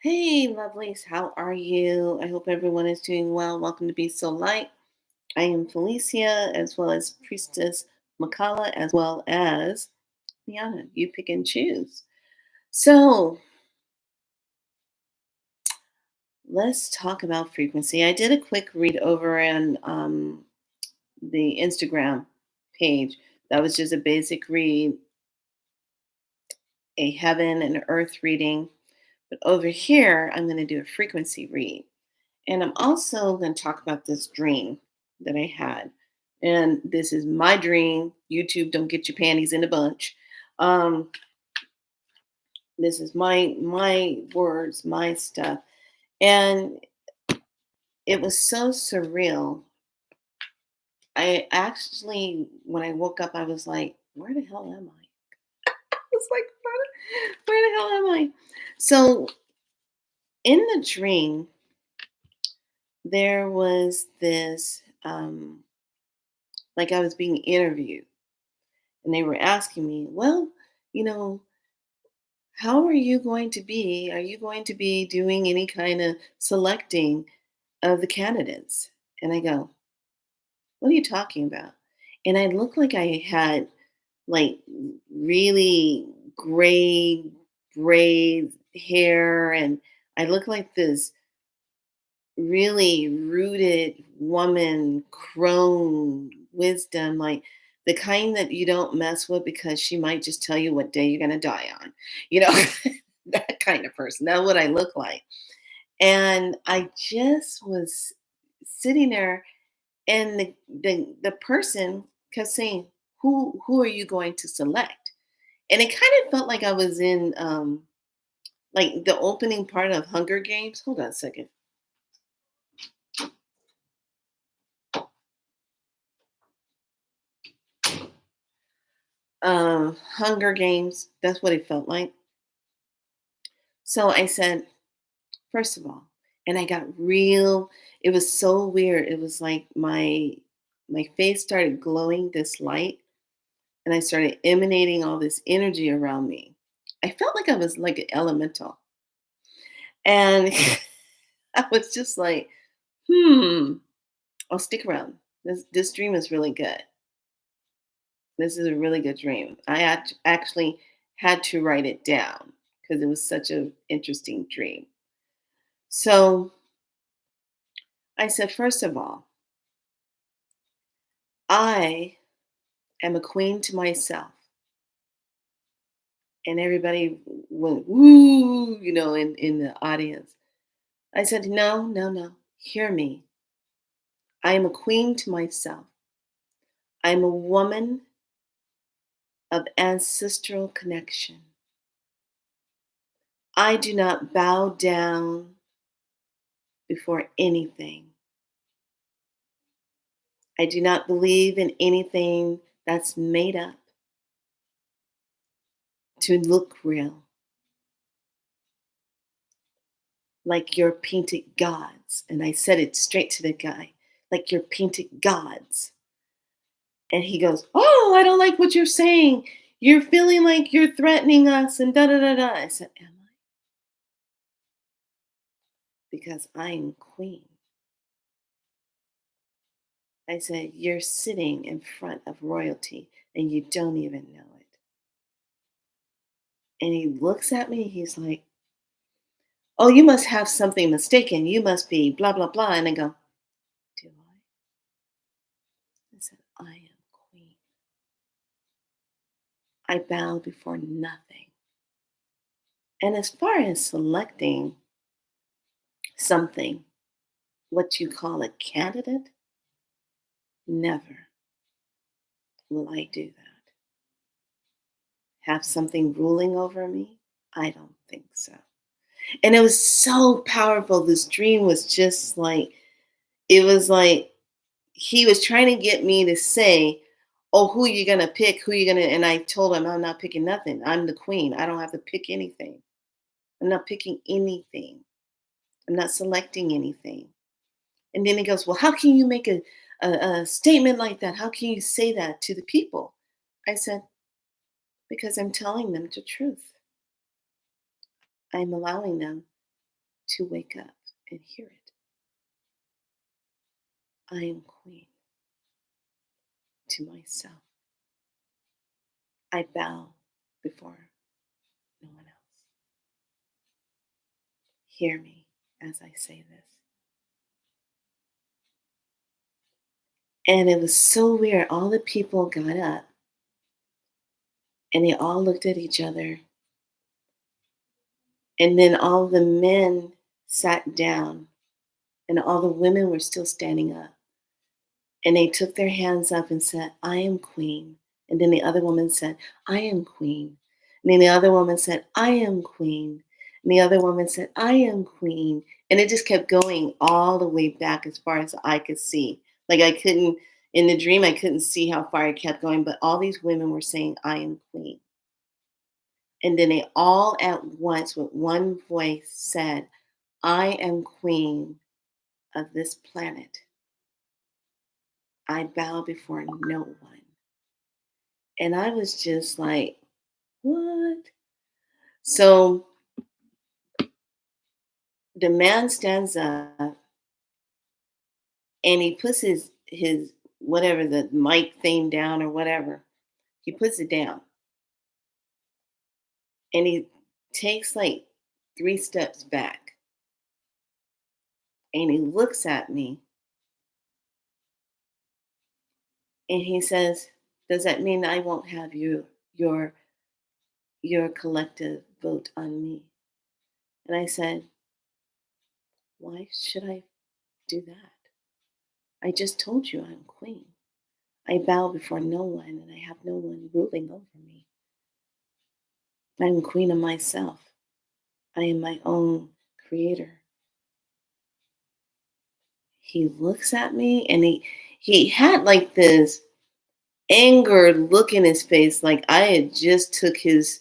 Hey, lovelies, how are you? I hope everyone is doing well. Welcome to Be So Light. I am Felicia, as well as Priestess Makala, as well as Liana. You pick and choose. So let's talk about frequency. I did a quick read over on the Instagram page. That was just a basic read, a heaven and earth reading. But over here, I'm going to do a frequency read. And I'm also going to talk about this dream that I had. And this is my dream. YouTube, don't get your panties in a bunch. Um, this is my words, my stuff. And it was so surreal. I actually, when I woke up, I was like, where the hell am I? I was like, where the hell am I? So in the dream, there was this, like I was being interviewed. And they were asking me, well, you know, how are you going to be? Are you going to be doing any kind of selecting of the candidates? And I go, what are you talking about? And I looked like I had like really gray braid hair, and I looked like this really rooted woman, crone wisdom, like the kind that you don't mess with because she might just tell you what day you're going to die on, you know, that kind of person. That's what I look like. And I just was sitting there, and the person kept saying, who are you going to select? And it kind of felt like I was in like the opening part of Hunger Games. Hold on a second. Hunger Games. That's what it felt like. So I said, first of all, and I got real. It was so weird. It was like my face started glowing this light, and I started emanating all this energy around me. I felt like I was like an elemental, and I was just like, I'll stick around. This dream is really good. This is a really good dream. I actually had to write it down because it was such an interesting dream. So I said, first of all, I am a queen to myself. And everybody went, woo, in the audience. I said, no, no, no. Hear me. I am a queen to myself. I'm a woman of ancestral connection. I do not bow down before anything. I do not believe in anything that's made up to look real, like your painted gods. And I said it straight to the guy, like your painted gods. And he goes, oh, I don't like what you're saying. You're feeling like you're threatening us and da da da da. I said, am I? Because I'm queen. I said, you're sitting in front of royalty and you don't even know it. And he looks at me, he's like, oh, you must have something mistaken. You must be blah, blah, blah. And I go, do I? I said, I am queen. I bow before nothing. And as far as selecting something, what you call a candidate, never will I do that. Have something ruling over me? I don't think so. And it was so powerful. This dream was just like, it was like he was trying to get me to say, oh, who you gonna pick? Who you gonna? And I told him I'm not picking nothing. I'm the queen. I don't have to pick anything. I'm not picking anything. I'm not selecting anything. And then he goes, well, how can you make a statement like that? How can you say that to the people? I said, because I'm telling them the truth. I'm allowing them to wake up and hear it. I am queen to myself. I bow before no one else. Hear me as I say this. And it was so weird. All the people got up and they all looked at each other. And then all the men sat down and all the women were still standing up. And they took their hands up and said, I am queen. And then the other woman said, I am queen. And then the other woman said, I am queen. And the other woman said, I am queen. And it just kept going all the way back as far as I could see. Like I couldn't, in the dream, I couldn't see how far it kept going, but all these women were saying, I am queen. And then they all at once, with one voice, said, I am queen of this planet. I bow before no one. And I was just like, what? So the man stands up and he puts his whatever the mic thing down or whatever. He puts it down and he takes like 3 steps back and he looks at me and he says, does that mean I won't have your your collective vote on me? And I said, why should I do that? I just told you I'm queen. I bow before no one and I have no one ruling over me. I'm queen of myself. I am my own creator. He looks at me and he had like this angered look in his face like I had just took his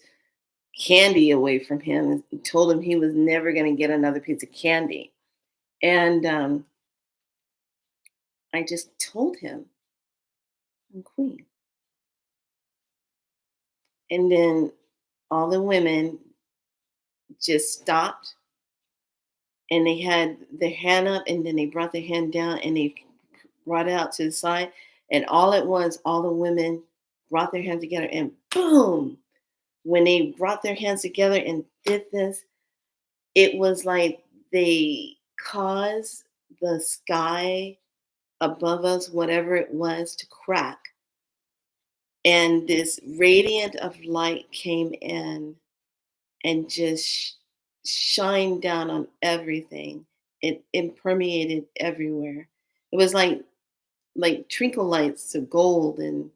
candy away from him and told him he was never going to get another piece of candy. And I just told him I'm queen. And then all the women just stopped and they had their hand up and then they brought their hand down and they brought it out to the side. And all at once, all the women brought their hands together and boom, when they brought their hands together and did this, it was like they caused the sky above us, whatever it was, to crack. And this radiant of light came in and just shined down on everything. It permeated everywhere. It was like twinkle lights of gold and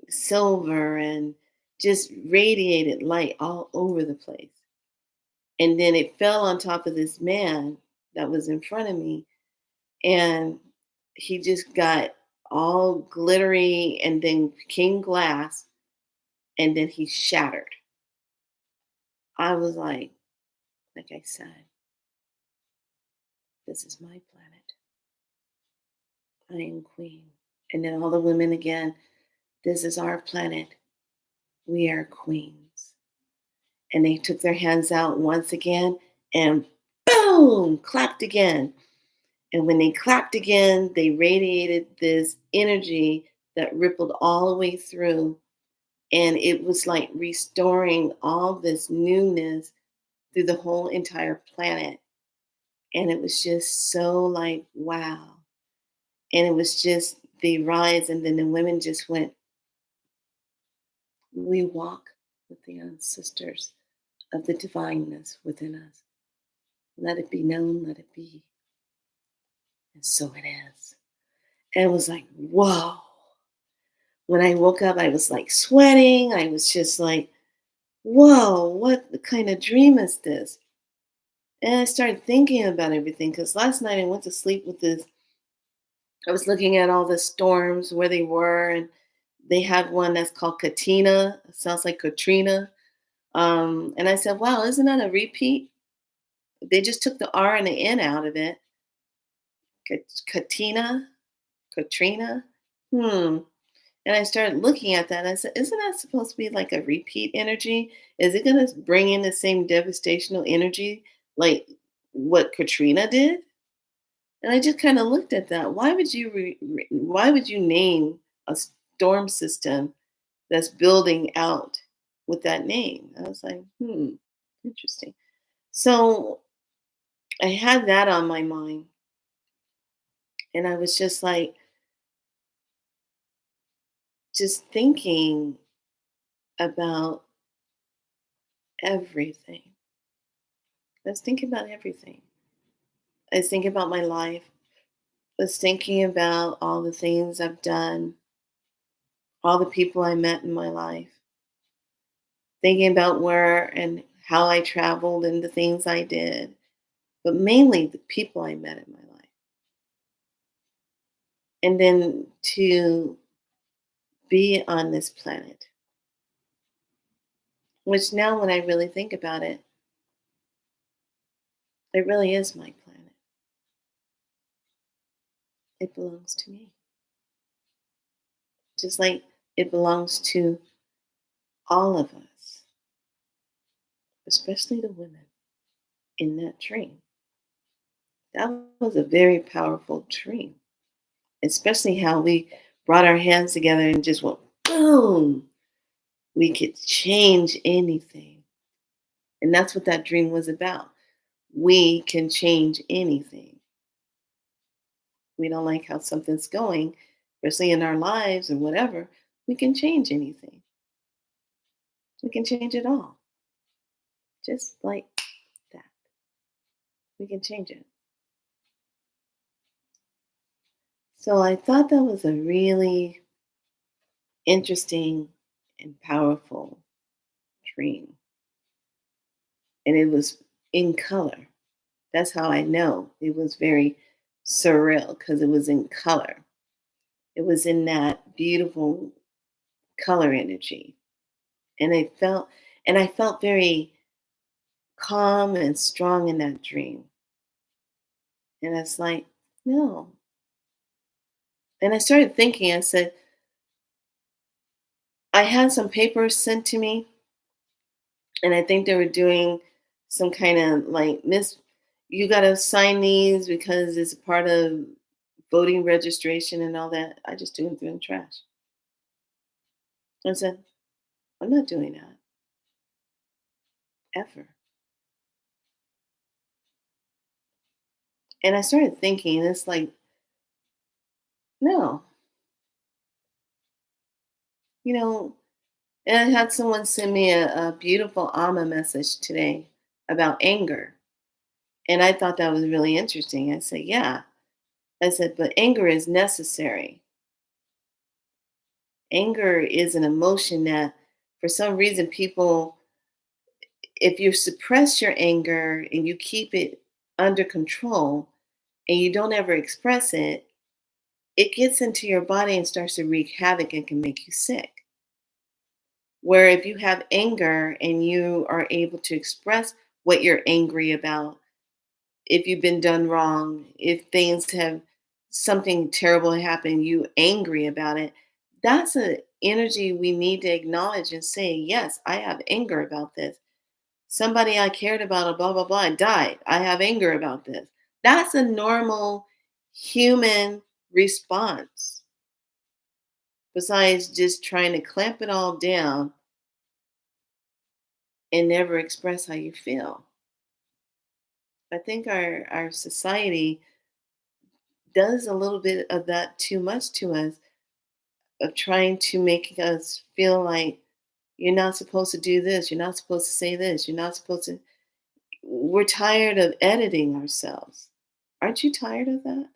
silver and just radiated light all over the place. And then it fell on top of this man that was in front of me and he just got all glittery and then became glass and then he shattered. I was like I said, this is my planet. I am queen. And then all the women again, this is our planet. We are queens. And they took their hands out once again and boom, clapped again. And when they clapped again, they radiated this energy that rippled all the way through. And it was like restoring all this newness through the whole entire planet. And it was just so like, wow. And it was just the rise. And then the women just went, we walk with the ancestors of the divineness within us. Let it be known, let it be. And so it is. And it was like, whoa. When I woke up, I was like sweating. I was just like, whoa, what kind of dream is this? And I started thinking about everything because last night I went to sleep with this. I was looking at all the storms where they were, and they have one that's called Katina. It sounds like Katrina. And I said, wow, isn't that a repeat? They just took the R and the N out of it. Katina, Katrina. Hmm. And I started looking at that. And I said, isn't that supposed to be like a repeat energy? Is it going to bring in the same devastational energy like what Katrina did? And I just kind of looked at that. Why would you name a storm system that's building out with that name? I was like, interesting. So I had that on my mind, and I was just like, just thinking about everything. I was thinking about everything. I was thinking about my life. I was thinking about all the things I've done, all the people I met in my life, thinking about where and how I traveled and the things I did, but mainly the people I met in my life. And then to be on this planet, which now when I really think about it, it really is my planet. It belongs to me. Just like it belongs to all of us, especially the women in that dream. That was a very powerful dream, especially how we brought our hands together and just went boom. We could change anything. And that's what that dream was about. We can change anything. We don't like how something's going, especially in our lives or whatever. We can change anything. We can change it all. Just like that. We can change it. So I thought that was a really interesting and powerful dream. And it was in color. That's how I know it was very surreal because it was in color. It was in that beautiful color energy. And I felt very calm and strong in that dream. And it's like, no. And I started thinking, I said, I had some papers sent to me, and I think they were doing some kind of like, Miss, you got to sign these because it's a part of voting registration and all that. I just threw them in the trash. I said, I'm not doing that ever. And I started thinking, it's like, no, you know, and I had someone send me a beautiful Alma message today about anger. And I thought that was really interesting. I said, yeah. I said, but anger is necessary. Anger is an emotion that, for some reason, people, if you suppress your anger and you keep it under control and you don't ever express it, it gets into your body and starts to wreak havoc and can make you sick. Where if you have anger and you are able to express what you're angry about, if you've been done wrong, if things have something terrible happened, you angry about it, that's an energy we need to acknowledge and say, yes, I have anger about this. Somebody I cared about, blah, blah, blah, died. I have anger about this. That's a normal human response. Besides just trying to clamp it all down and never express how you feel. I think our society does a little bit of that too much to us, of trying to make us feel like you're not supposed to do this, you're not supposed to say this, you're not supposed to. We're tired of editing ourselves. Aren't you tired of that?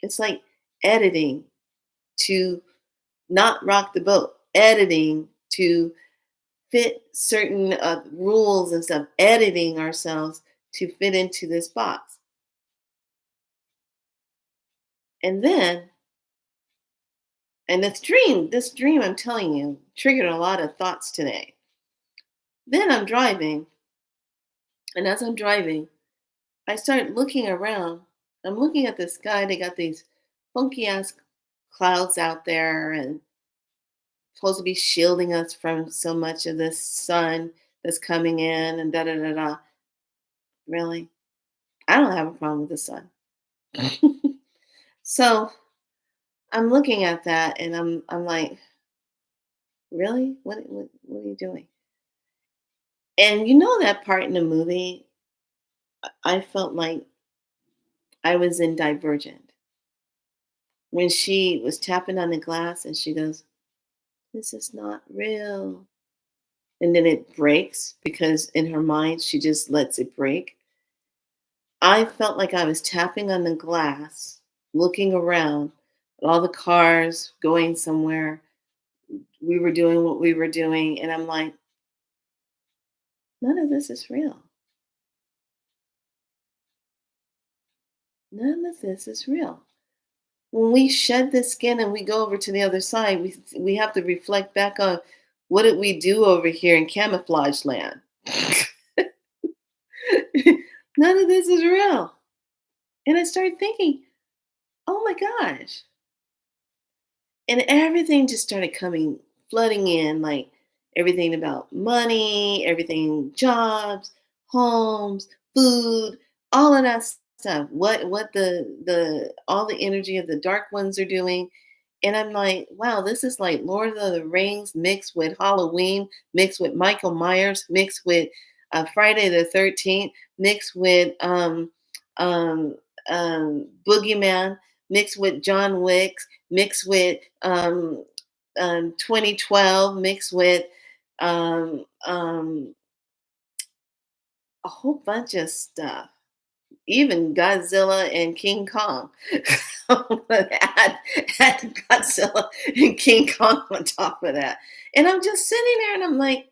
It's like editing to not rock the boat, editing to fit certain rules and stuff, editing ourselves to fit into this box. And then, and this dream, I'm telling you, triggered a lot of thoughts today. Then I'm driving, and as I'm driving, I start looking around. I'm looking at the sky. They got these funky ass clouds out there and supposed to be shielding us from so much of this sun that's coming in and da da da da. Really? I don't have a problem with the sun. So I'm looking at that and I'm like, really? What are you doing? And you know that part in the movie, I felt like I was in Divergent when she was tapping on the glass and she goes, "This is not real." And then it breaks because in her mind she just lets it break. I felt like I was tapping on the glass, looking around at all the cars going somewhere. We were doing what we were doing, and I'm like, none of this is real. None of this is real. When we shed the skin and we go over to the other side, we have to reflect back on what did we do over here in camouflage land. None of this is real. And I started thinking, oh my gosh. And everything just started coming, flooding in, like everything about money, everything, jobs, homes, food, all of that stuff. What the all the energy of the dark ones are doing. And I'm like, wow, this is like Lord of the Rings mixed with Halloween, mixed with Michael Myers, mixed with Friday the 13th, mixed with um, Boogeyman, mixed with John Wick, mixed with 2012, mixed with um, um, a whole bunch of stuff, even Godzilla and King Kong. Add Godzilla and King Kong on top of that. And I'm just sitting there and I'm like,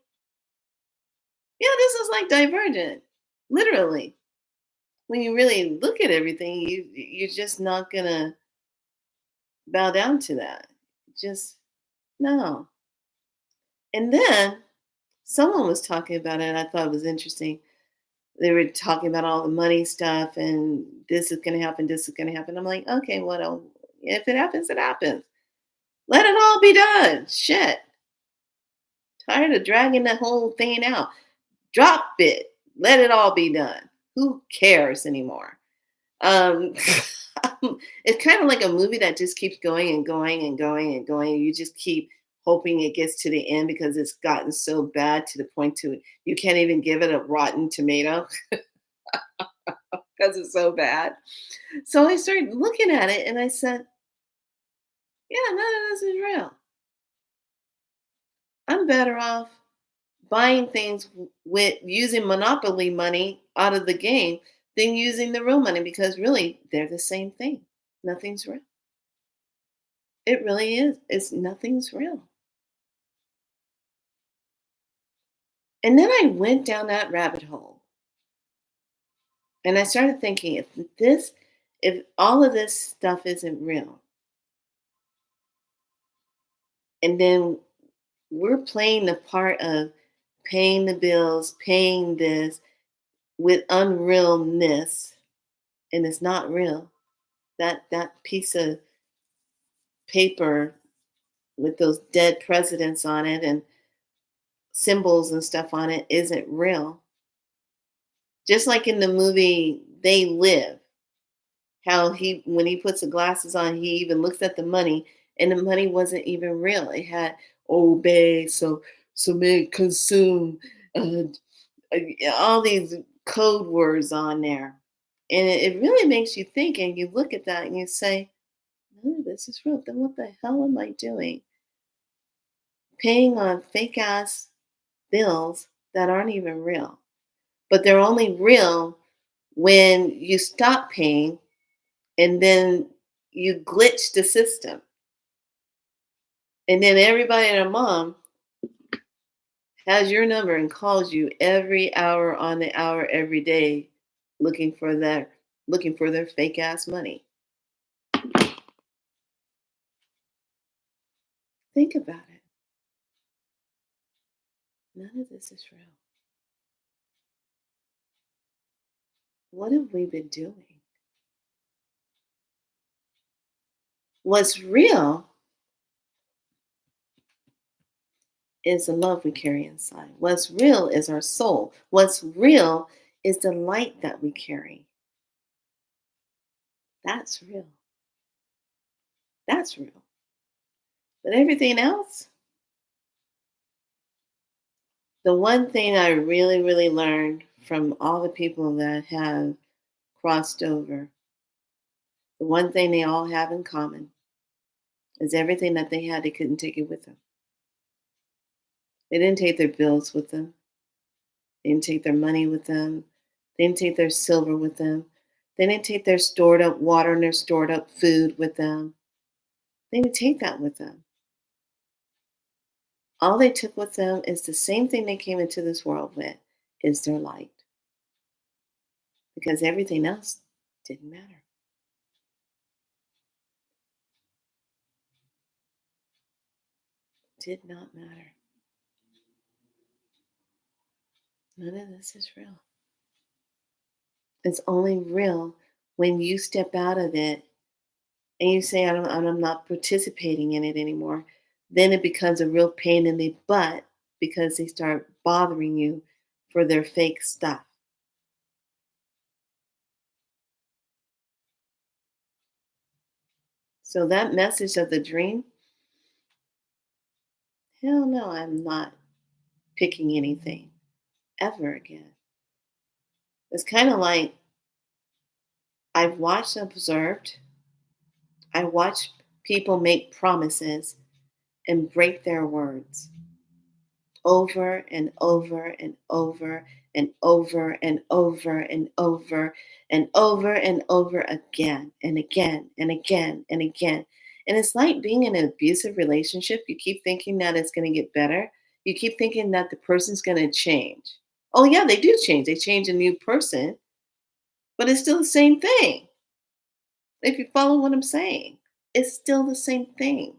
yeah, this is like Divergent. Literally. When you really look at everything, you're just not gonna bow down to that. Just no. And then someone was talking about it, and I thought it was interesting. They were talking about all the money stuff and this is gonna happen, this is gonna happen. I'm like, okay, what else? If it happens, it happens. Let it all be done. Shit. Tired of dragging the whole thing out. Drop it. Let it all be done. Who cares anymore? Um, it's kind of like a movie that just keeps going and going and going and going. You just keep hoping it gets to the end because it's gotten so bad to the point to you can't even give it a rotten tomato because it's so bad. So I started looking at it and I said, yeah, none of this is real. I'm better off buying things with using monopoly money out of the game than using the real money because really they're the same thing. Nothing's real. It really is. It's nothing's real. And then I went down that rabbit hole and I started thinking if all of this stuff isn't real, and then we're playing the part of paying the bills, paying this with unrealness, and it's not real. That piece of paper with those dead presidents on it and symbols and stuff on it isn't real. Just like in the movie They Live, how he when he puts the glasses on, he even looks at the money and the money wasn't even real. It had obey, so may consume, uh, all these code words on there. And it really makes you think and you look at that and you say, "Oh, this is real. Then what the hell am I doing? Paying on fake ass bills that aren't even real. But they're only real when you stop paying and then you glitch the system. And then everybody and their mom has your number and calls you every hour on the hour every day looking for their fake ass money. Think about it. None of this is real. What have we been doing? What's real is the love we carry inside. What's real is our soul. What's real is the light that we carry. That's real. That's real. But everything else, the one thing I really, really learned from all the people that have crossed over, the one thing they all have in common is everything that they had, they couldn't take it with them. They didn't take their bills with them. They didn't take their money with them. They didn't take their silver with them. They didn't take their stored up water and their stored up food with them. They didn't take that with them. All they took with them is the same thing they came into this world with, is their light. Because everything else didn't matter. Did not matter. None of this is real. It's only real when you step out of it and you say, I'm not participating in it anymore. Then it becomes a real pain in the butt because they start bothering you for their fake stuff. So that message of the dream, hell no, I'm not picking anything ever again. It's kind of like I've watched and observed, I watched people make promises and break their words over and over and over and over and over and over and over and over again and again and again and again. And it's like being in an abusive relationship. You keep thinking that it's going to get better. You keep thinking that the person's going to change. Oh, yeah, they do change. They change a new person, but it's still the same thing. If you follow what I'm saying, it's still the same thing.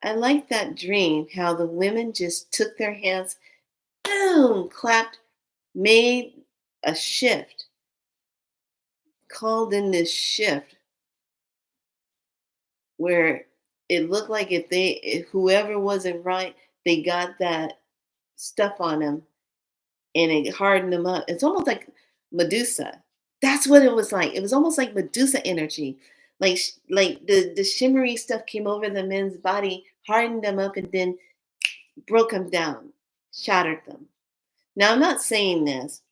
I like that dream, how the women just took their hands, boom, clapped, made a shift, called in this shift where it looked like if whoever wasn't right, they got that stuff on them and it hardened them up. It's almost like Medusa. That's what it was like. It was almost like Medusa energy. Like the shimmery stuff came over the men's body, hardened them up, and then broke them down, shattered them. Now I'm not saying this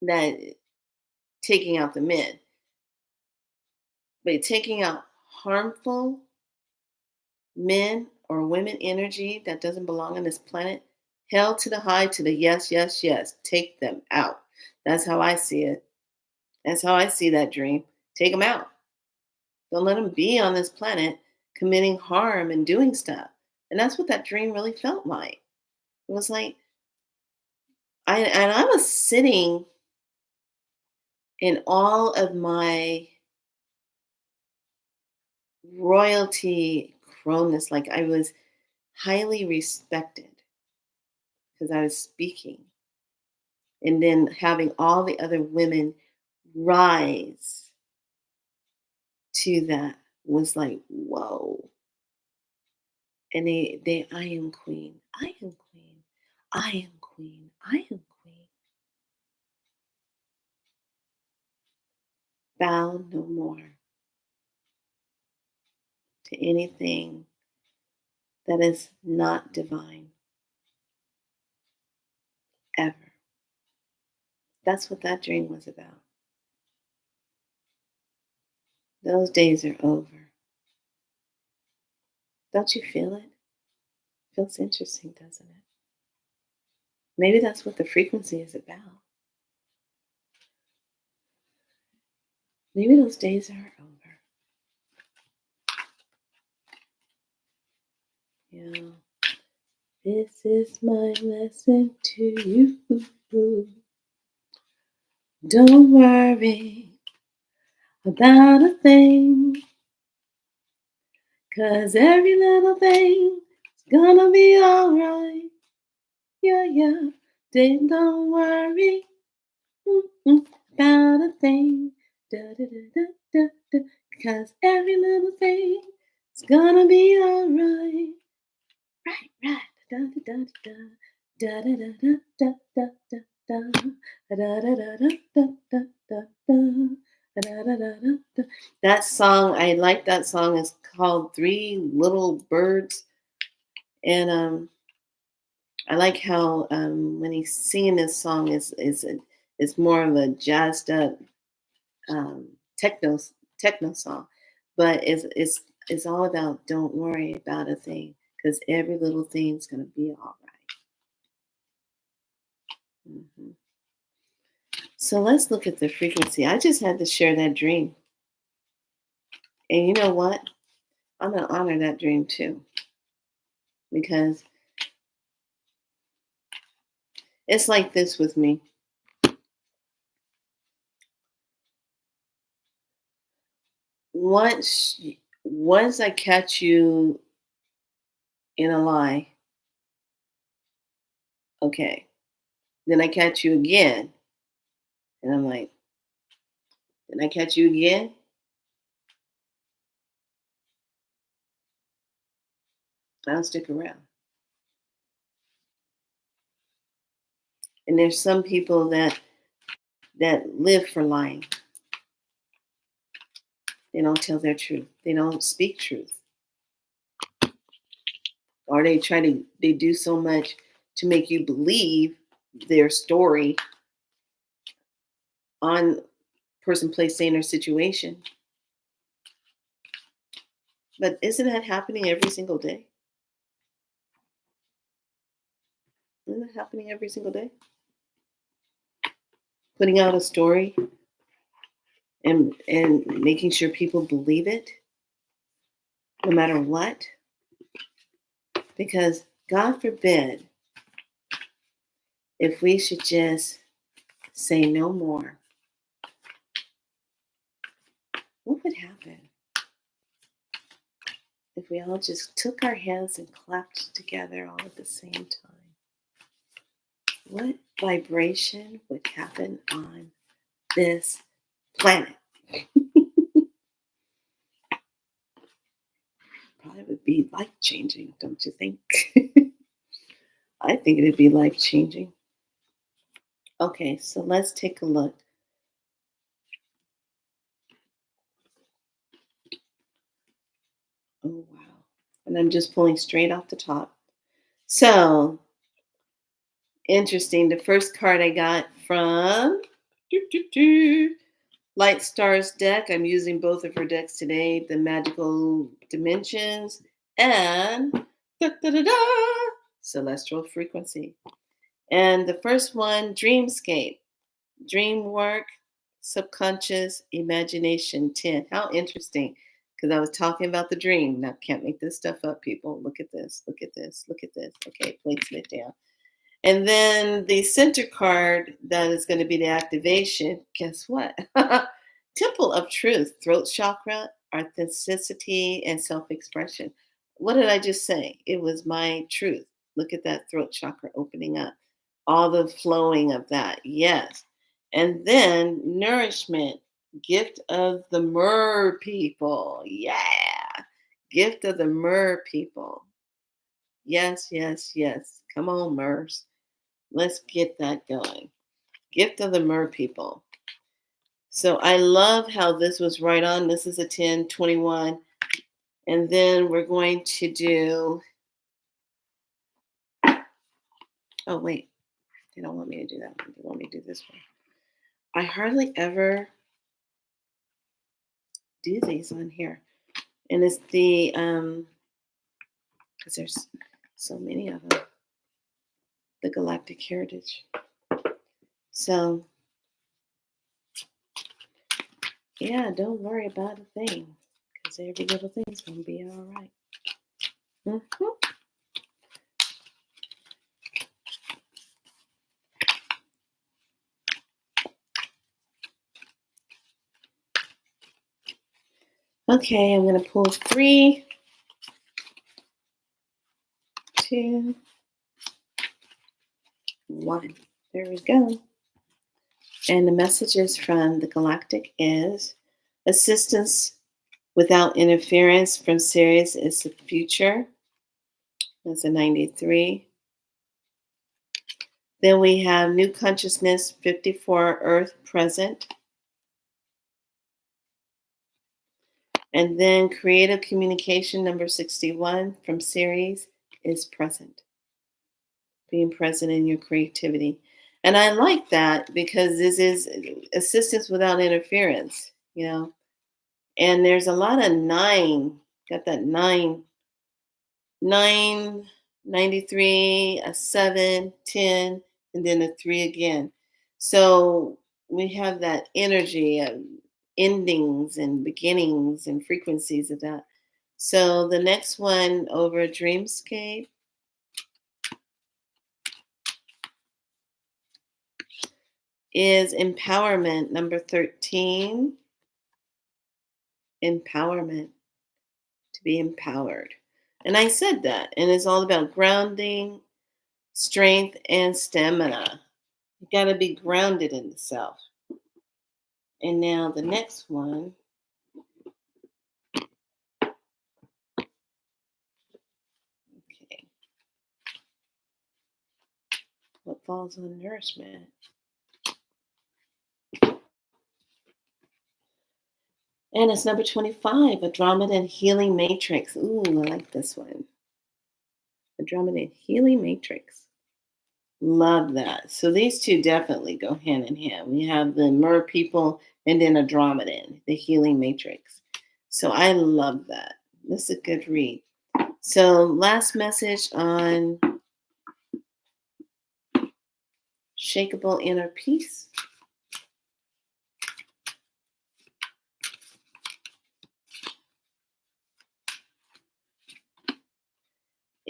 that taking out the men, but taking out harmful men or women energy that doesn't belong on this planet, hell to the high, to the yes, yes, yes. Take them out. That's how I see it. That's how I see that dream. Take them out. Don't let them be on this planet committing harm and doing stuff. And that's what that dream really felt like. It was like I was sitting in all of my royalty croneness, like I was highly respected because I was speaking. And then having all the other women rise to that was like, whoa. And I am queen. I am queen. I am queen. I am queen. Bow no more to anything that is not divine, ever. That's what that dream was about. Those days are over. Don't you feel it? Feels interesting, doesn't it? Maybe that's what the frequency is about. Maybe those days are over. Yeah. This is my lesson to you. Don't worry about a thing, 'cause every little thing is gonna be alright. Yeah, yeah. Then don't worry about a thing. Da, da, da, da, da, da. 'Cause every little thing is gonna be alright. Right, right. Da, da, da, da, da. Da da da da da da da da. Da da da da da da da da. Da da da da da. That song, I like that song. It's called Three Little Birds. And I like how when he's singing this song is more of a jazzed up um, techno techno song, but it's all about don't worry about a thing because every little thing's gonna be all right. Mhm. So let's look at the frequency. I just had to share that dream, and you know what? I'm gonna honor that dream too because it's like this with me. Once I catch you in a lie, okay, then I catch you again, and I'm like, then I catch you again. I don't stick around. And there's some people that live for lying. They don't tell their truth. They don't speak truth. Or they do so much to make you believe their story on person, place, thing, or situation. But isn't that happening every single day? Isn't that happening every single day? Putting out a story and making sure people believe it no matter what. Because God forbid if we should just say no more, what would happen if we all just took our hands and clapped together all at the same time? What vibration would happen on this planet? Probably would be life changing, don't you think? I think it'd be life changing. Okay, so let's take a look. Oh, wow. And I'm just pulling straight off the top. So, interesting. The first card I got from Light Stars deck. I'm using both of her decks today, the Magical Dimensions and da, da, da, da, Celestial Frequency. And the first one, Dreamscape, Dream Work, Subconscious Imagination 10. How interesting. Because I was talking about the dream. Now, can't make this stuff up, people. Look at this. Look at this. Look at this. Okay, placing it down. And then the center card that is going to be the activation, guess what? Temple of Truth, throat chakra, authenticity, and self expression. What did I just say? It was my truth. Look at that throat chakra opening up, all the flowing of that. Yes. And then nourishment, gift of the mer people. Yeah. Gift of the mer people. Yes, yes, yes. Come on, Mers. Let's get that going. Gift of the Mer people. So I love how this was right on. This is a 1021. And then we're going to do, oh, wait. They don't want me to do that one. They want me to do this one. I hardly ever do these on here. And it's the, because there's so many of them, the Galactic Heritage. So, yeah, don't worry about a thing because every little thing's going to be all right. Mm-hmm. Okay, I'm going to pull 3, 2, 1. There we go. And the messages from the Galactic is assistance without interference from Sirius is the future. That's a 93. Then we have new consciousness 54 earth present. And then creative communication number 61 from series is present, being present in your creativity. And I like that because this is assistance without interference, you know. And there's a lot of nine, got that nine, 93, a 7, 10, and then a 3 again. So we have that energy of endings and beginnings and frequencies of that. So the next one over Dreamscape is empowerment, number 13. Empowerment, to be empowered. And I said that, and it's all about grounding, strength, and stamina. You got to be grounded in the self. And now the next one, okay, what falls on nourishment? And it's number 25, Andromeda Healing Matrix. Ooh, I like this one. Andromeda Healing Matrix. Love that. So these two definitely go hand in hand. We have the Mer people and then Andromedan, the Healing Matrix. So I love that. This is a good read. So last message on Shakeable Inner Peace.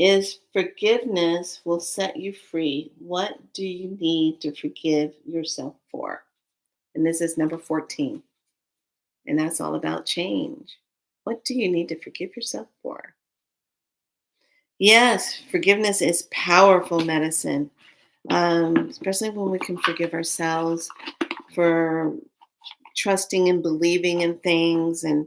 Is forgiveness will set you free. What do you need to forgive yourself for? And this is number 14. And that's all about change. What do you need to forgive yourself for? Yes, forgiveness is powerful medicine, especially when we can forgive ourselves for trusting and believing in things and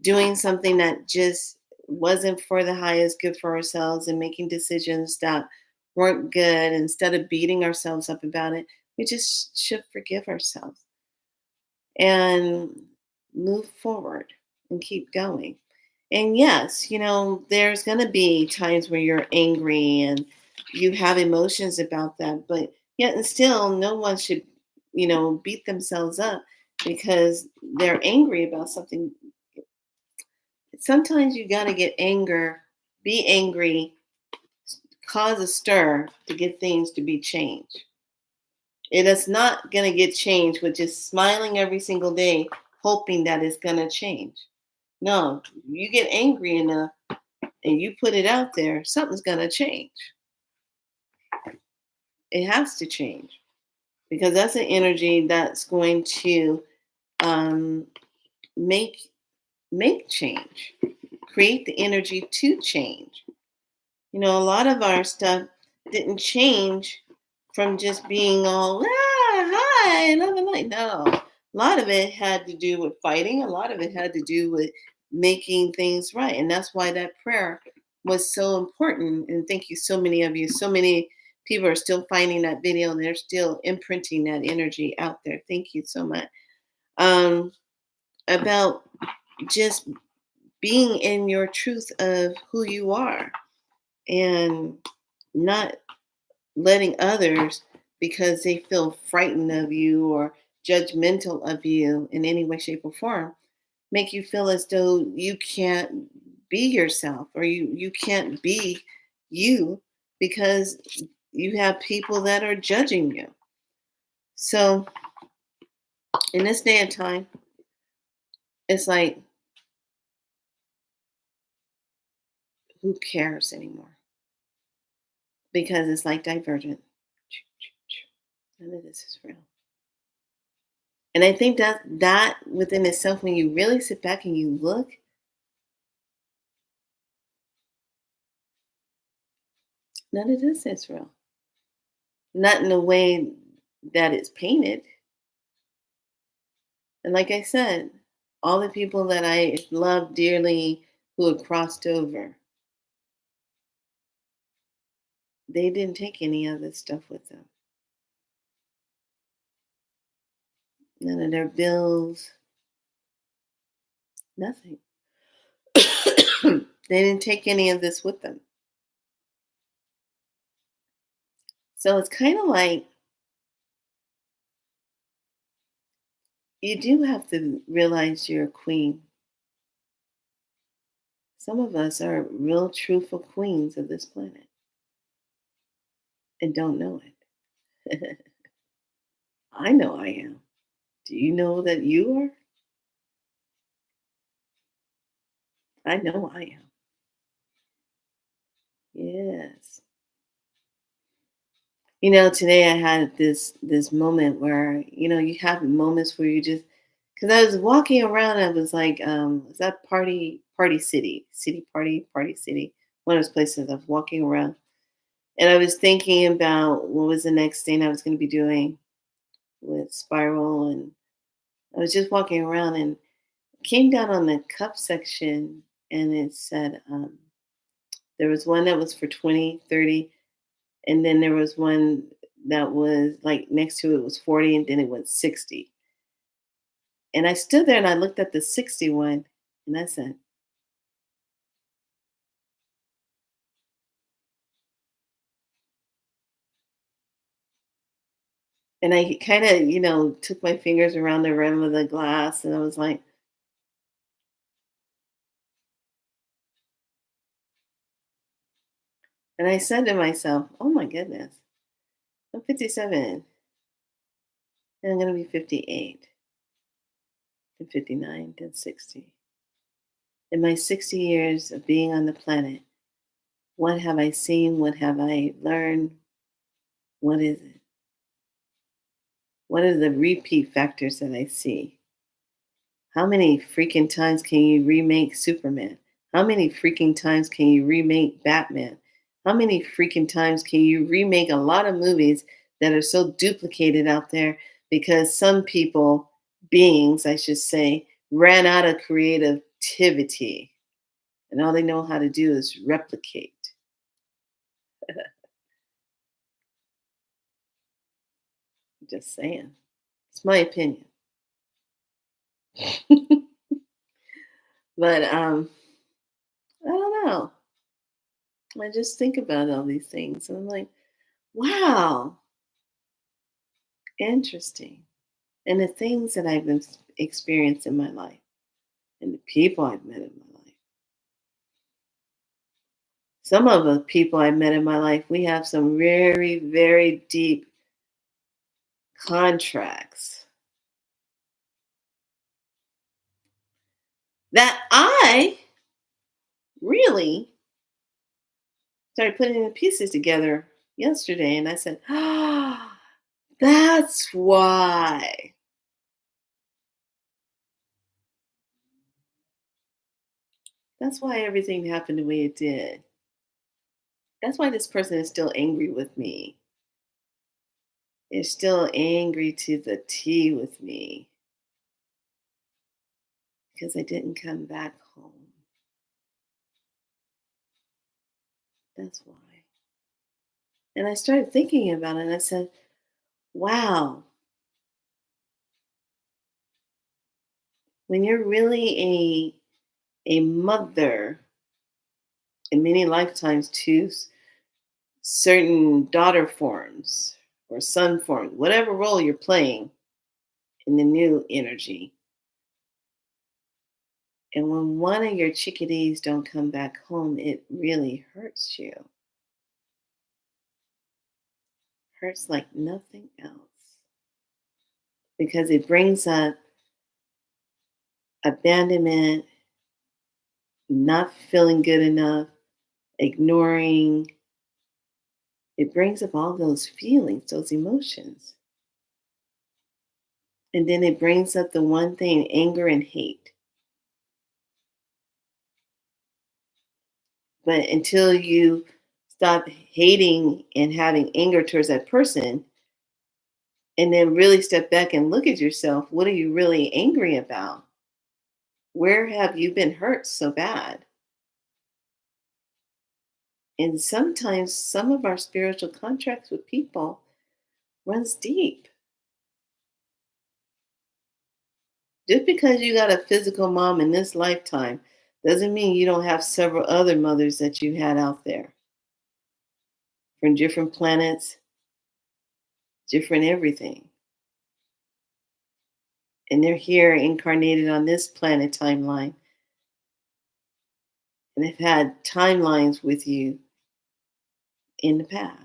doing something that just wasn't for the highest good for ourselves and making decisions that weren't good. Instead of beating ourselves up about it, we just should forgive ourselves and move forward and keep going. And yes, there's going to be times where you're angry and you have emotions about that, but yet and still, no one should, beat themselves up because they're angry about something. Sometimes you got to get anger, be angry, cause a stir to get things to be changed. It is not going to get changed with just smiling every single day, hoping that it's going to change. No, you get angry enough and you put it out there, something's going to change. It has to change because that's an energy that's going to um, make change, create the energy to change. A lot of our stuff didn't change from just being all, hi, love and light. No, a lot of it had to do with fighting. A lot of it had to do with making things right. And that's why that prayer was so important. And thank you, so many of you. So many people are still finding that video and they're still imprinting that energy out there. Thank you so much. Um, about just being in your truth of who you are and not letting others, because they feel frightened of you or judgmental of you in any way, shape, or form, make you feel as though you can't be yourself or you can't be you because you have people that are judging you. So in this day and time, it's like, who cares anymore? Because it's like Divergent. None of this is real. And I think that within itself, when you really sit back and you look, none of this is real. Not in the way that it's painted. And like I said, all the people that I love dearly who had crossed over, they didn't take any of this stuff with them. None of their bills, nothing. They didn't take any of this with them. So it's kind of like you do have to realize you're a queen. Some of us are real truthful queens of this planet and don't know it. I know I am. Do you know that you are? I know I am. Yes. Today I had this moment where, you have moments where you just because I was walking around, I was like, was that Party City, one of those places I was walking around. And I was thinking about what was the next thing I was going to be doing with Spiral. And I was just walking around and came down on the cup section, and it said there was one that was for 20, 30, and then there was one that was like next to it was 40, and then it went 60. And I stood there and I looked at the 61 and I said, and I kind of, took my fingers around the rim of the glass and I was like, and I said to myself, oh my goodness, I'm 57 and I'm going to be 58 and 59 then 60. In my 60 years of being on the planet, what have I seen? What have I learned? What is it? What are the repeat factors that I see? How many freaking times can you remake Superman? How many freaking times can you remake Batman? How many freaking times can you remake a lot of movies that are so duplicated out there because some people, beings, I should say, ran out of creativity and all they know how to do is replicate? Just saying. It's my opinion. But I don't know. I just think about all these things and I'm like, wow, interesting. And the things that I've experienced in my life and the people I've met in my life. Some of the people I've met in my life, we have some very, very deep contracts that I really started putting the pieces together yesterday. And I said, ah, that's why. That's why everything happened the way it did. That's why this person is still angry with me. Is still angry to the T with me because I didn't come back home. That's why. And I started thinking about it and I said, wow, when you're really a mother in many lifetimes to certain daughter forms or son forms, whatever role you're playing in the new energy, and when one of your chickadees don't come back home, it really hurts you. Hurts like nothing else because it brings up abandonment, not feeling good enough, ignoring. It brings up all those feelings, those emotions. And then it brings up the one thing, anger and hate. But until you stop hating and having anger towards that person, and then really step back and look at yourself, what are you really angry about? Where have you been hurt so bad? And sometimes some of our spiritual contracts with people runs deep. Just because you got a physical mom in this lifetime doesn't mean you don't have several other mothers that you had out there from different planets, different everything. And they're here incarnated on this planet timeline. And they've had timelines with you in the past.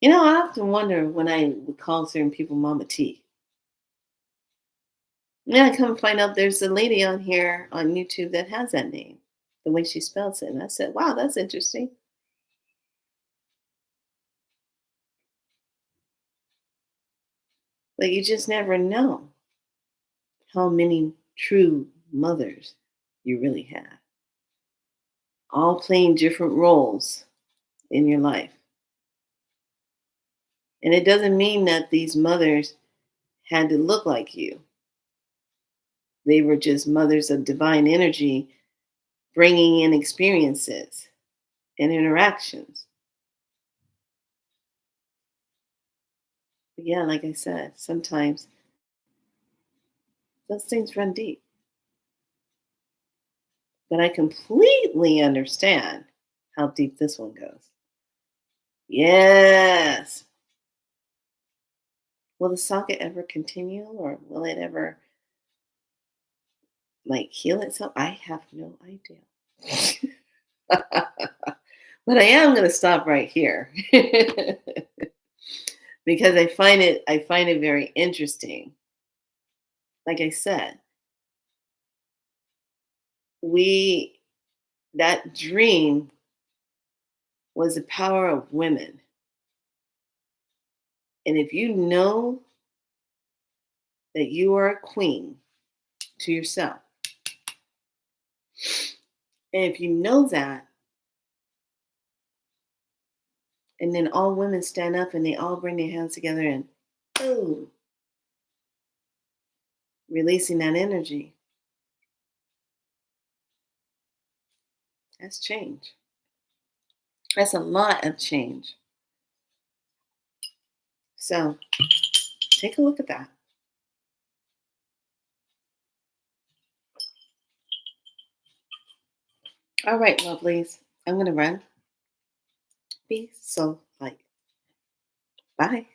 I often wonder when I would call certain people Mama T. Yeah, I come find out there's a lady on here on YouTube that has that name, the way she spells it. And I said, wow, that's interesting. But you just never know how many true mothers you really have, all playing different roles in your life. And it doesn't mean that these mothers had to look like you. They were just mothers of divine energy, bringing in experiences and interactions. But yeah, like I said, sometimes those things run deep. But I completely understand how deep this one goes. Yes. Will the saga ever continue or will it ever heal itself? I have no idea. But I am going to stop right here because I find it very interesting. Like I said, we that dream was the power of women. And if you know that you are a queen to yourself, and if you know that, and then all women stand up and they all bring their hands together and boom, releasing that energy, that's change. That's a lot of change. So take a look at that. All right, lovelies. I'm going to run. Be so light. Bye.